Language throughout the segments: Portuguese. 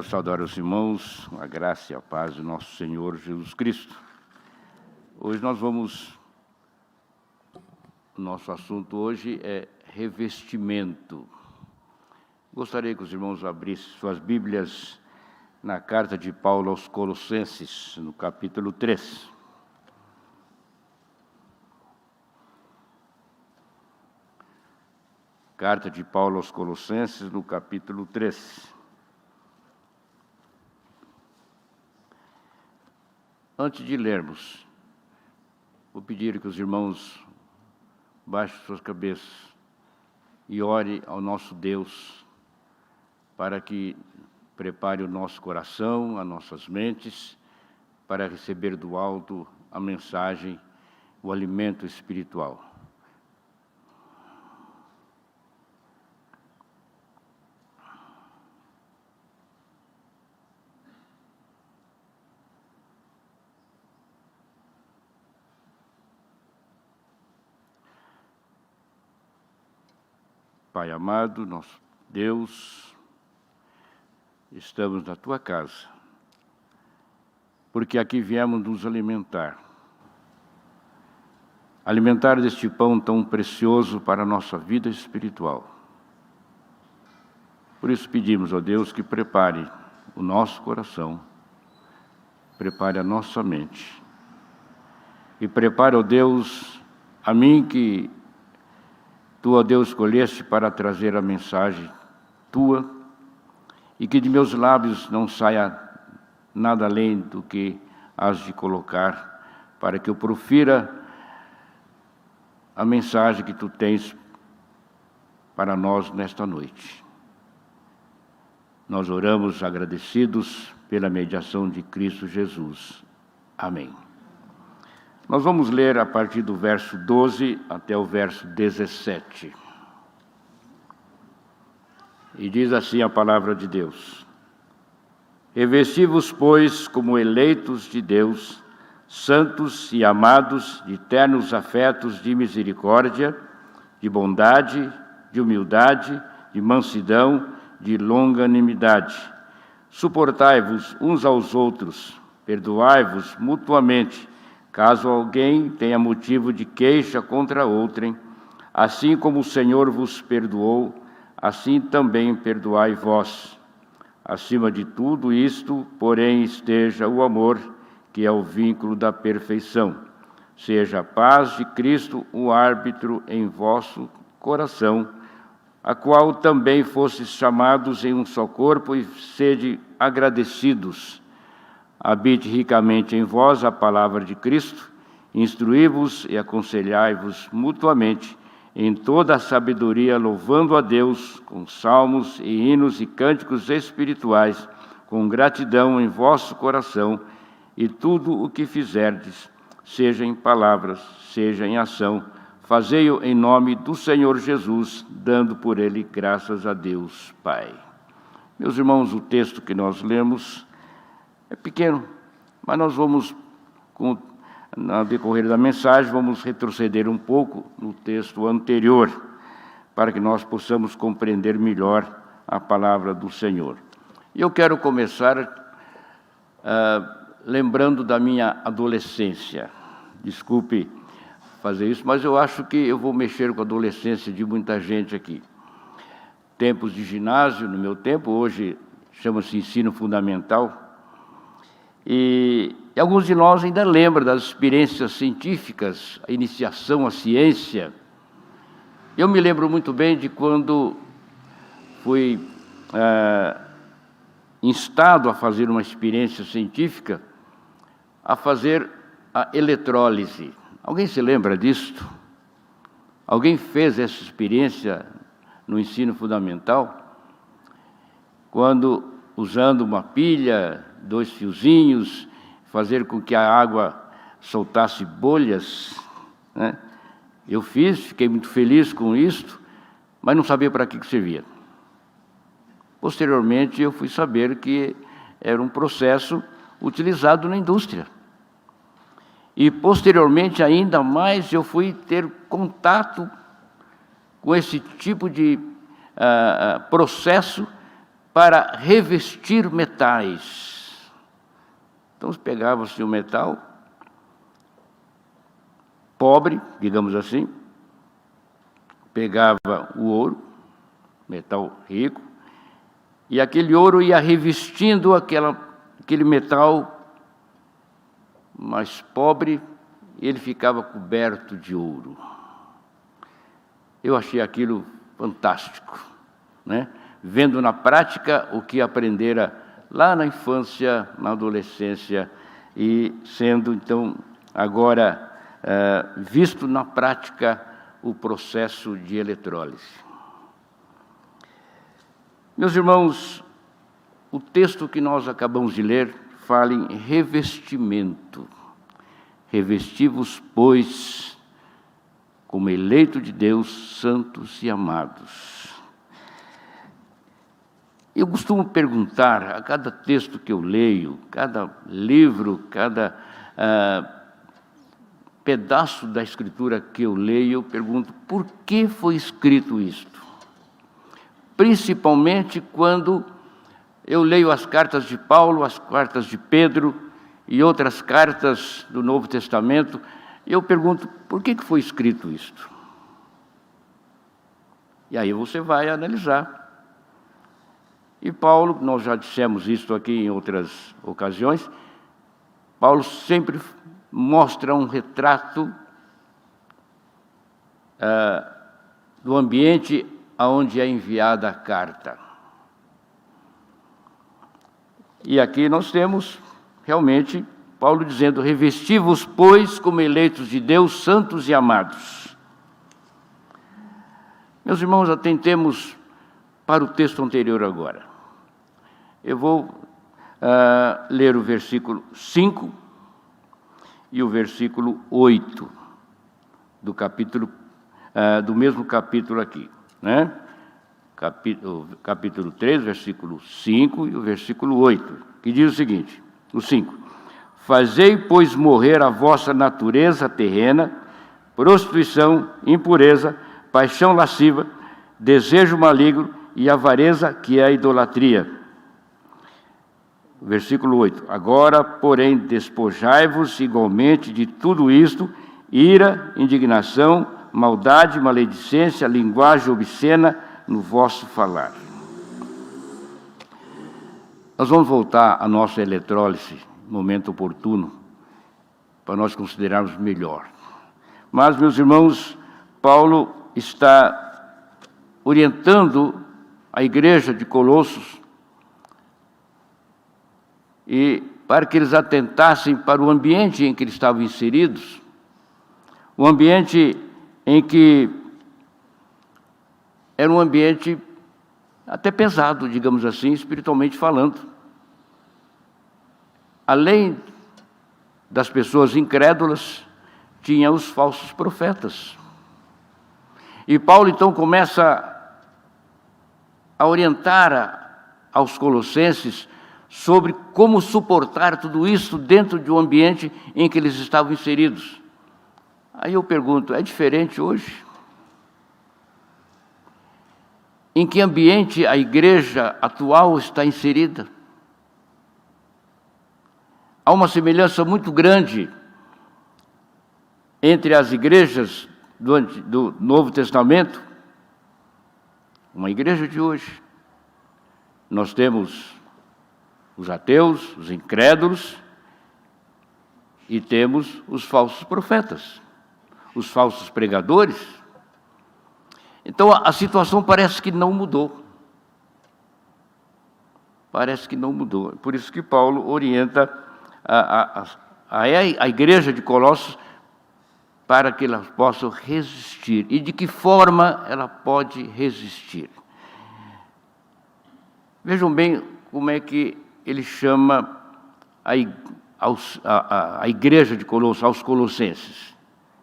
Quero saudar os irmãos, a graça e a paz do nosso Senhor Jesus Cristo. Hoje o nosso assunto hoje é revestimento. Gostaria que os irmãos abrissem suas Bíblias na carta de Paulo aos Colossenses, no capítulo 3. Carta de Paulo aos Colossenses, no capítulo 3. Antes de lermos, vou pedir que os irmãos baixem suas cabeças e ore ao nosso Deus para que prepare o nosso coração, as nossas mentes, para receber do alto a mensagem, o alimento espiritual. Pai amado, nosso Deus, estamos na Tua casa, porque aqui viemos nos alimentar. Alimentar deste pão tão precioso para a nossa vida espiritual. Por isso pedimos, ó Deus, que prepare o nosso coração, prepare a nossa mente, e prepare, ó Deus, a mim que Tu, ó Deus, escolheste para trazer a mensagem Tua, e que de meus lábios não saia nada além do que has de colocar, para que eu profira a mensagem que Tu tens para nós nesta noite. Nós oramos agradecidos pela mediação de Cristo Jesus. Amém. Nós vamos ler a partir do verso 12 até o verso 17. E diz assim a palavra de Deus: Revesti-vos, pois, como eleitos de Deus, santos e amados, de ternos afetos de misericórdia, de bondade, de humildade, de mansidão, de longanimidade. Suportai-vos uns aos outros, perdoai-vos mutuamente, caso alguém tenha motivo de queixa contra outrem, assim como o Senhor vos perdoou, assim também perdoai vós. Acima de tudo isto, porém, esteja o amor, que é o vínculo da perfeição. Seja a paz de Cristo o árbitro em vosso coração, a qual também fostes chamados em um só corpo, e sede agradecidos. Habite ricamente em vós a palavra de Cristo, instruí-vos e aconselhai-vos mutuamente em toda a sabedoria, louvando a Deus com salmos e hinos e cânticos espirituais, com gratidão em vosso coração, e tudo o que fizerdes, seja em palavras, seja em ação, fazei-o em nome do Senhor Jesus, dando por ele graças a Deus Pai. Meus irmãos, o texto que nós lemos é pequeno, mas nós vamos, no decorrer da mensagem, vamos retroceder um pouco no texto anterior, para que nós possamos compreender melhor a palavra do Senhor. E eu quero começar lembrando da minha adolescência. Desculpe fazer isso, mas eu acho que eu vou mexer com a adolescência de muita gente aqui. Tempos de ginásio, no meu tempo, hoje chama-se ensino fundamental, e alguns de nós ainda lembram das experiências científicas, a iniciação à ciência. Eu me lembro muito bem de quando fui instado a fazer uma experiência científica, a fazer a eletrólise. Alguém se lembra disto? Alguém fez essa experiência no ensino fundamental? Quando, usando uma pilha, 2 fiozinhos, fazer com que a água soltasse bolhas, né? Eu fiz, fiquei muito feliz com isto, mas não sabia para que servia. Posteriormente, eu fui saber que era um processo utilizado na indústria. E, posteriormente, ainda mais, eu fui ter contato com esse tipo de processo para revestir metais. Então, pegava-se um metal pobre, digamos assim, pegava o ouro, metal rico, e aquele ouro ia revestindo aquele metal mais pobre, e ele ficava coberto de ouro. Eu achei aquilo fantástico, né? Vendo na prática o que aprendera lá na infância, na adolescência, e sendo, então, agora visto na prática o processo de eletrólise. Meus irmãos, o texto que nós acabamos de ler fala em revestimento. Revesti-vos, pois, como eleito de Deus, santos e amados. Eu costumo perguntar a cada texto que eu leio, cada livro, cada pedaço da Escritura que eu leio, eu pergunto, por que foi escrito isto? Principalmente quando eu leio as cartas de Paulo, as cartas de Pedro e outras cartas do Novo Testamento, eu pergunto, por que foi escrito isto? E aí você vai analisar. E Paulo, nós já dissemos isso aqui em outras ocasiões, Paulo sempre mostra um retrato do ambiente aonde é enviada a carta. E aqui nós temos, realmente, Paulo dizendo, revesti-vos, pois, como eleitos de Deus, santos e amados. Meus irmãos, atentemos para o texto anterior agora. Eu vou ler o versículo 5 e o versículo 8 do capítulo, do mesmo capítulo aqui, né? Capítulo 3, versículo 5 e o versículo 8, que diz o seguinte, o 5. Fazei, pois, morrer a vossa natureza terrena, prostituição, impureza, paixão lasciva, desejo maligno e avareza, que é a idolatria. Versículo 8. Agora, porém, despojai-vos igualmente de tudo isto, ira, indignação, maldade, maledicência, linguagem obscena no vosso falar. Nós vamos voltar à nossa eletrólise, momento oportuno, para nós considerarmos melhor. Mas, meus irmãos, Paulo está orientando a igreja de Colossos e para que eles atentassem para o ambiente em que eles estavam inseridos, o ambiente em que era um ambiente até pesado, digamos assim, espiritualmente falando. Além das pessoas incrédulas, tinha os falsos profetas. E Paulo, então, começa a orientar aos colossenses sobre como suportar tudo isso dentro de um ambiente em que eles estavam inseridos. Aí eu pergunto, é diferente hoje? Em que ambiente a igreja atual está inserida? Há uma semelhança muito grande entre as igrejas do Novo Testamento, uma igreja de hoje. Nós temos os ateus, os incrédulos, e temos os falsos profetas, os falsos pregadores. Então, a situação parece que não mudou. Parece que não mudou. Por isso que Paulo orienta a igreja de Colossos para que ela possa resistir. E de que forma ela pode resistir? Vejam bem como é que ele chama a igreja de Colossos, aos colossenses.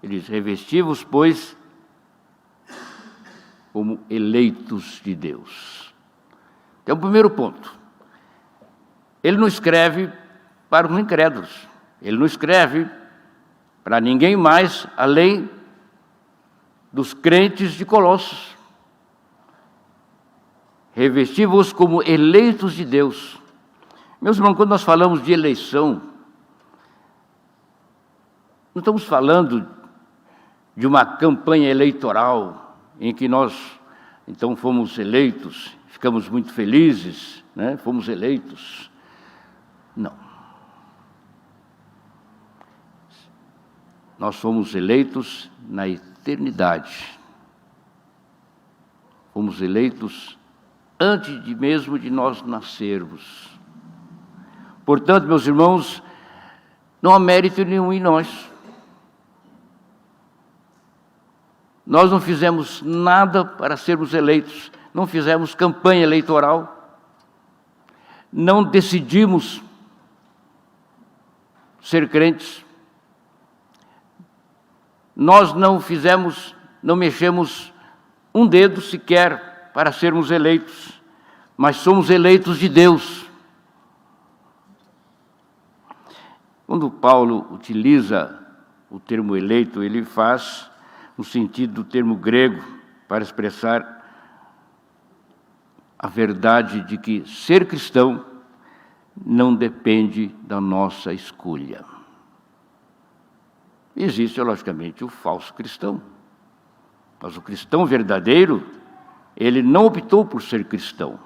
Ele diz, revesti-vos, pois, como eleitos de Deus. Então, o primeiro ponto. Ele não escreve para os incrédulos. Ele não escreve para ninguém mais, além dos crentes de Colossos. Revesti-vos como eleitos de Deus. Meus irmãos, quando nós falamos de eleição, não estamos falando de uma campanha eleitoral em que nós, então, fomos eleitos, ficamos muito felizes, né? Fomos eleitos. Não. Nós fomos eleitos na eternidade. Fomos eleitos antes mesmo de nós nascermos. Portanto, meus irmãos, não há mérito nenhum em nós. Nós não fizemos nada para sermos eleitos, não fizemos campanha eleitoral, não decidimos ser crentes, nós não mexemos um dedo sequer para sermos eleitos, mas somos eleitos de Deus. Quando Paulo utiliza o termo eleito, ele faz no sentido do termo grego para expressar a verdade de que ser cristão não depende da nossa escolha. Existe, logicamente, o falso cristão. Mas o cristão verdadeiro, ele não optou por ser cristão.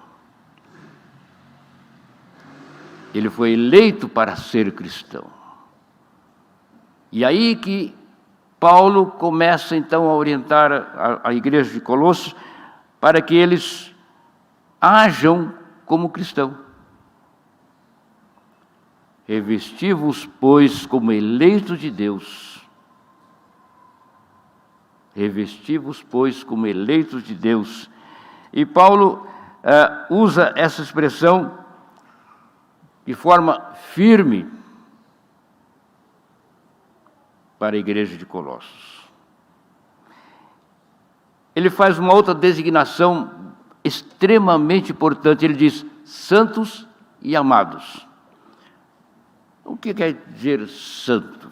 Ele foi eleito para ser cristão. E aí que Paulo começa, então, a orientar a igreja de Colossos para que eles ajam como cristão. Revesti-vos, pois, como eleitos de Deus. Revesti-vos, pois, como eleitos de Deus. E Paulo usa essa expressão de forma firme para a igreja de Colossos. Ele faz uma outra designação extremamente importante. Ele diz, santos e amados. O que quer dizer santo?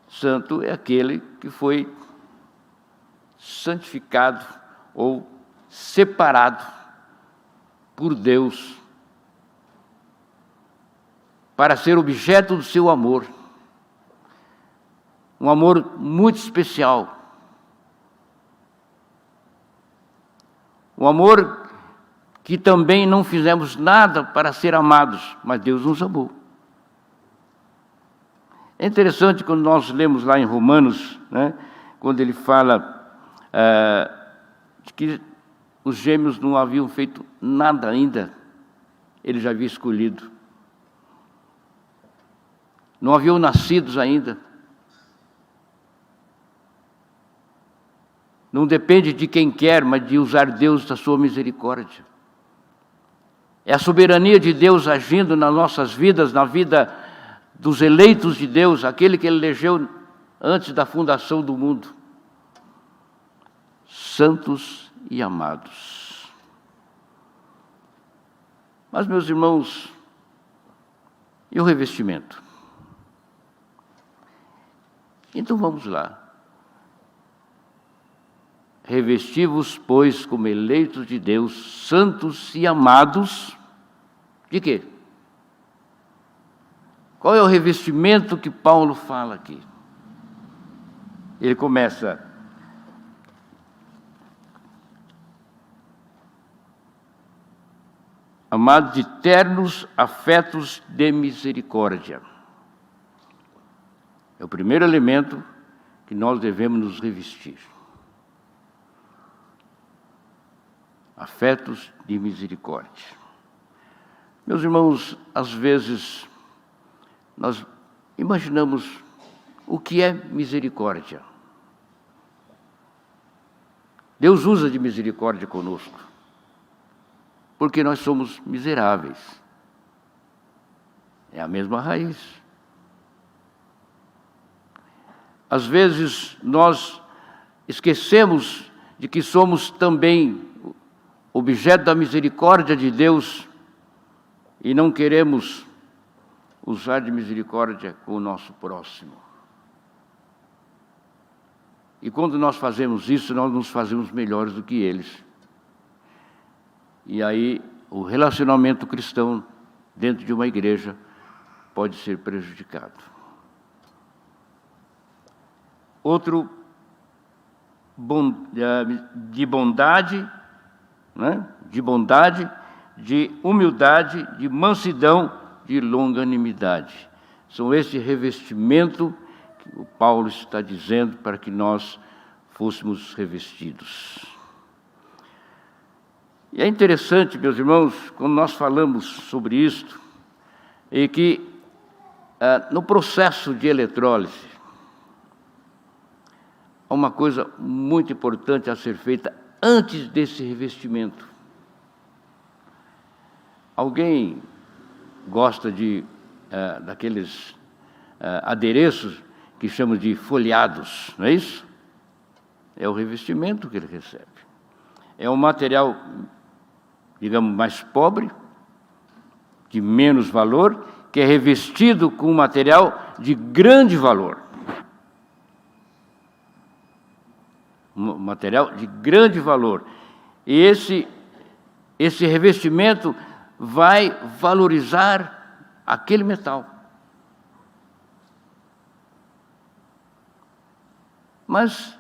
Santo é aquele que foi santificado ou separado por Deus para ser objeto do seu amor. Um amor muito especial. Um amor que também não fizemos nada para ser amados, mas Deus nos amou. É interessante quando nós lemos lá em Romanos, né, quando ele fala de que os gêmeos não haviam feito nada ainda, ele já havia escolhido. Não haviam nascidos ainda. Não depende de quem quer, mas de usar Deus da sua misericórdia. É a soberania de Deus agindo nas nossas vidas, na vida dos eleitos de Deus, aquele que Ele elegeu antes da fundação do mundo. Santos e amados. Mas, meus irmãos, e o revestimento? Então vamos lá. Revesti-vos, pois, como eleitos de Deus, santos e amados, de quê? Qual é o revestimento que Paulo fala aqui? Ele começa: amados de ternos afetos de misericórdia. É o primeiro elemento que nós devemos nos revestir. Afetos de misericórdia. Meus irmãos, às vezes nós imaginamos o que é misericórdia. Deus usa de misericórdia conosco, porque nós somos miseráveis. É a mesma raiz. Às vezes nós esquecemos de que somos também objeto da misericórdia de Deus e não queremos usar de misericórdia com o nosso próximo. E quando nós fazemos isso, nós nos fazemos melhores do que eles. E aí o relacionamento cristão dentro de uma igreja pode ser prejudicado. Outro, de bondade, né? De bondade, de humildade, de mansidão, de longanimidade. São esse revestimento que o Paulo está dizendo para que nós fôssemos revestidos. E é interessante, meus irmãos, quando nós falamos sobre isto, é que no processo de eletrólise, há uma coisa muito importante a ser feita antes desse revestimento. Alguém gosta daqueles adereços que chamam de folhados, não é isso? É o revestimento que ele recebe. É um material, digamos, mais pobre, de menos valor, que é revestido com um material de grande valor. Um material de grande valor. E esse revestimento vai valorizar aquele metal. Mas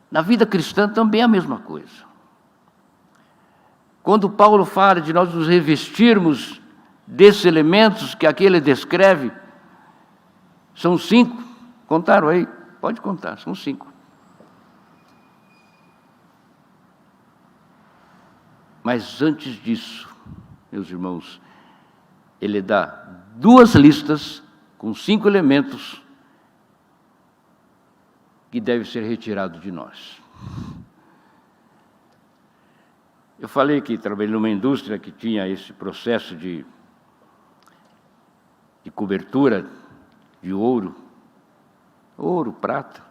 na vida cristã também é a mesma coisa. Quando Paulo fala de nós nos revestirmos desses elementos que aqui ele descreve, são 5. Contaram aí? Pode contar, são 5. Mas antes disso, meus irmãos, ele dá 2 listas com 5 elementos que devem ser retirados de nós. Eu falei que trabalhei numa indústria que tinha esse processo de cobertura de ouro, prata.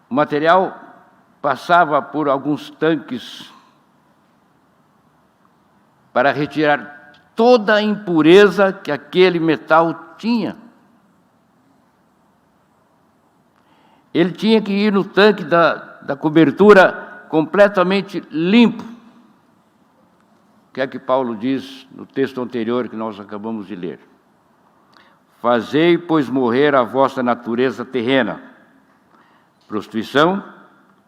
O material passava por alguns tanques para retirar toda a impureza que aquele metal tinha. Ele tinha que ir no tanque da cobertura completamente limpo. O que é que Paulo diz no texto anterior que nós acabamos de ler? Fazei, pois, morrer a vossa natureza terrena: prostituição,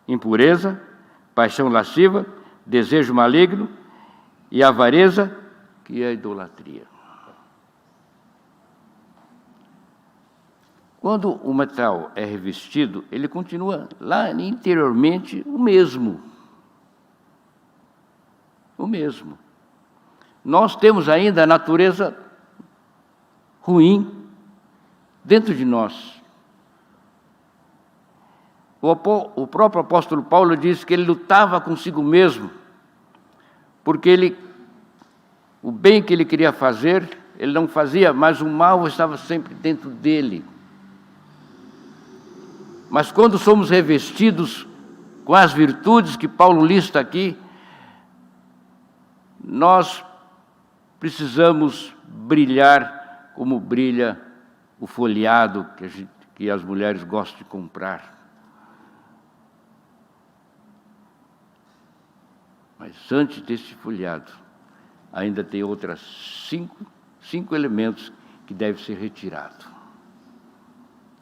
impureza, paixão lasciva, desejo maligno e avareza, que é a idolatria. Quando o metal é revestido, ele continua lá interiormente o mesmo. O mesmo. Nós temos ainda a natureza ruim dentro de nós. O próprio apóstolo Paulo diz que ele lutava consigo mesmo, porque o bem que ele queria fazer, ele não fazia, mas o mal estava sempre dentro dele. Mas quando somos revestidos com as virtudes que Paulo lista aqui, nós precisamos brilhar como brilha o folheado que as mulheres gostam de comprar. Mas antes desse folhado, ainda tem outras 5 elementos que devem ser retirados.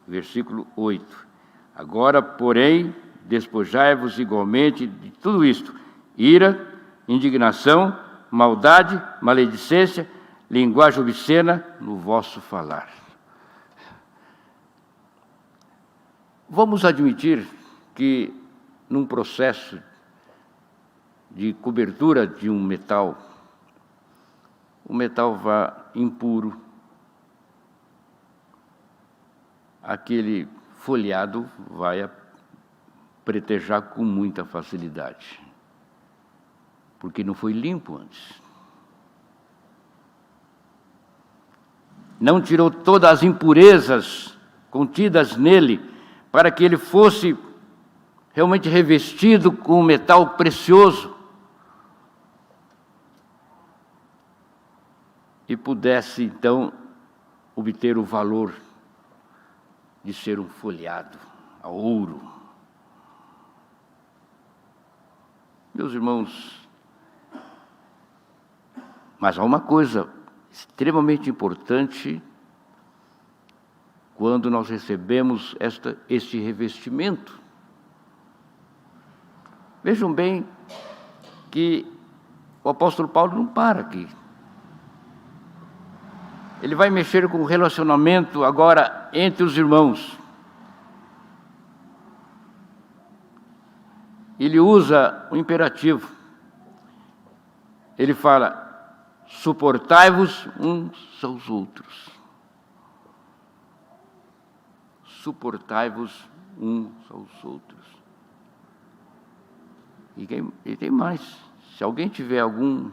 Versículo 8. Agora, porém, despojai-vos igualmente de tudo isto: ira, indignação, maldade, maledicência, linguagem obscena no vosso falar. Vamos admitir que, num processo de cobertura de um metal, o metal vá impuro, aquele folheado vai pretejar com muita facilidade, porque não foi limpo antes. Não tirou todas as impurezas contidas nele, para que ele fosse realmente revestido com um metal precioso e pudesse, então, obter o valor de ser um folheado a ouro. Meus irmãos, mas há uma coisa extremamente importante quando nós recebemos este revestimento. Vejam bem que o apóstolo Paulo não para aqui. Ele vai mexer com o relacionamento agora entre os irmãos. Ele usa o imperativo. Ele fala: suportai-vos uns aos outros. Suportai-vos uns aos outros. E tem mais. Se alguém tiver algum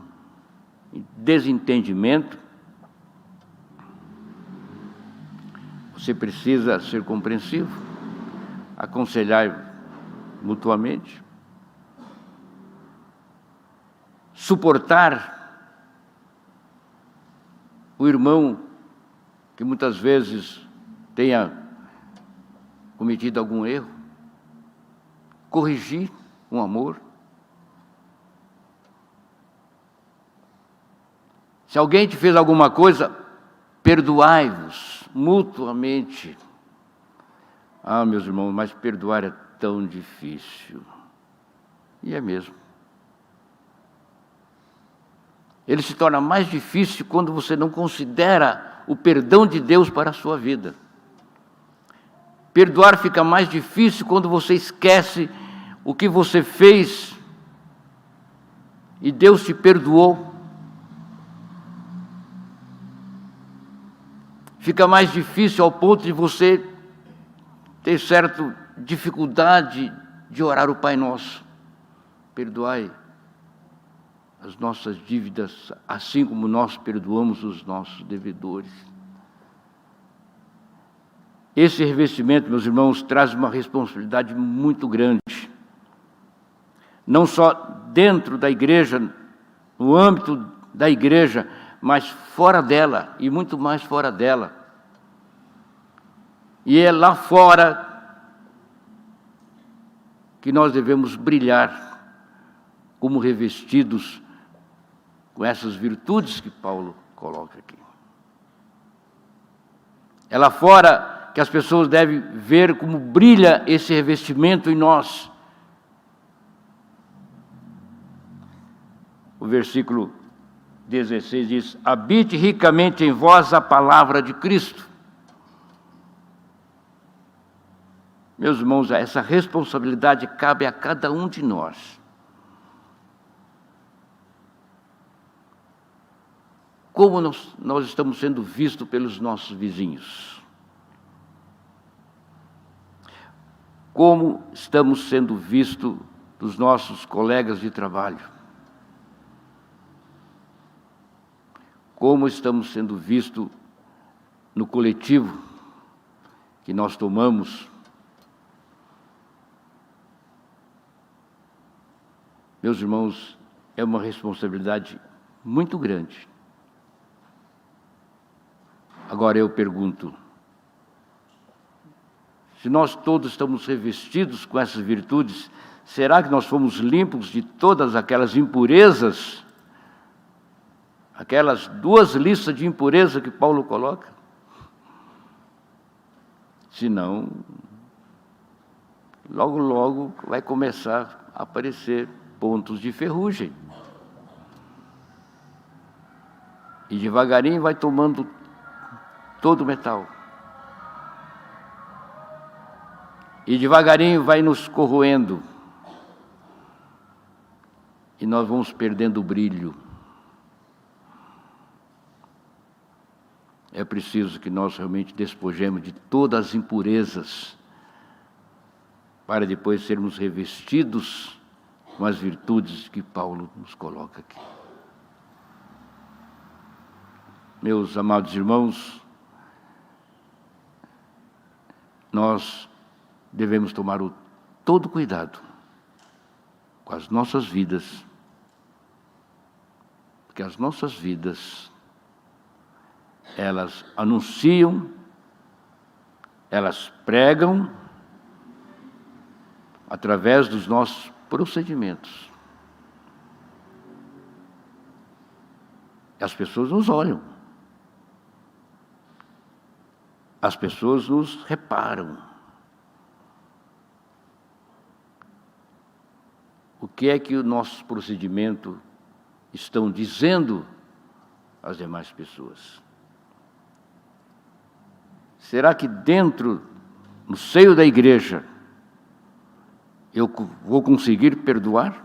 desentendimento, você precisa ser compreensivo, aconselhar mutuamente, suportar o irmão que muitas vezes tenha cometido algum erro, corrigir com amor. Se alguém te fez alguma coisa, perdoai-vos mutuamente. Ah, meus irmãos, mas perdoar é tão difícil. E é mesmo. Ele se torna mais difícil quando você não considera o perdão de Deus para a sua vida. Perdoar fica mais difícil quando você esquece o que você fez e Deus te perdoou. Fica mais difícil ao ponto de você ter certa dificuldade de orar o Pai Nosso. Perdoai as nossas dívidas, assim como nós perdoamos os nossos devedores. Esse revestimento, meus irmãos, traz uma responsabilidade muito grande. Não só dentro da igreja, no âmbito da igreja, mas fora dela, e muito mais fora dela. E é lá fora que nós devemos brilhar como revestidos com essas virtudes que Paulo coloca aqui. É lá fora que as pessoas devem ver como brilha esse revestimento em nós. O versículo 16 diz: habite ricamente em vós a palavra de Cristo. Meus irmãos, essa responsabilidade cabe a cada um de nós. Como nós estamos sendo vistos pelos nossos vizinhos? Como estamos sendo vistos dos nossos colegas de trabalho? Como estamos sendo vistos no coletivo que nós tomamos? Meus irmãos, é uma responsabilidade muito grande. Agora eu pergunto, se nós todos estamos revestidos com essas virtudes, será que nós fomos limpos de todas aquelas impurezas? Aquelas 2 listas de impureza que Paulo coloca? Se não, logo, logo vai começar a aparecer pontos de ferrugem. E devagarinho vai tomando todo o metal. E devagarinho vai nos corroendo. E nós vamos perdendo o brilho. É preciso que nós realmente despojemos de todas as impurezas, para depois sermos revestidos com as virtudes que Paulo nos coloca aqui. Meus amados irmãos, nós devemos tomar todo cuidado com as nossas vidas, porque as nossas vidas, elas anunciam Elas pregam através dos nossos procedimentos. As pessoas nos olham. As pessoas nos reparam. O que é que o nosso procedimento estão dizendo às demais pessoas? Será que dentro, no seio da igreja, eu vou conseguir perdoar?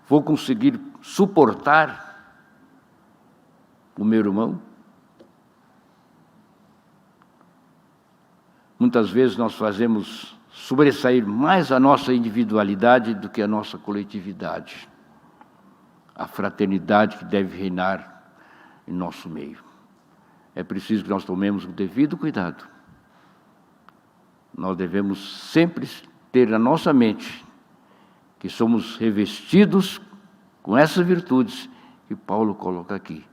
Vou conseguir suportar o meu irmão? Muitas vezes nós fazemos sobressair mais a nossa individualidade do que a nossa coletividade. A fraternidade que deve reinar em nosso meio. É preciso que nós tomemos o devido cuidado. Nós devemos sempre ter na nossa mente que somos revestidos com essas virtudes que Paulo coloca aqui.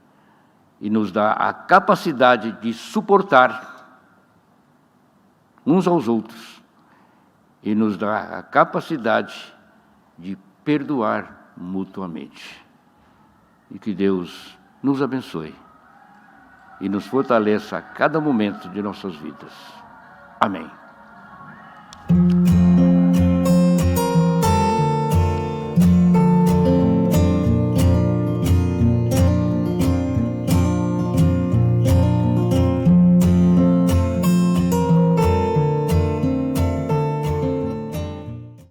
E nos dá a capacidade de suportar uns aos outros. E nos dá a capacidade de perdoar mutuamente. E que Deus nos abençoe e nos fortaleça a cada momento de nossas vidas. Amém.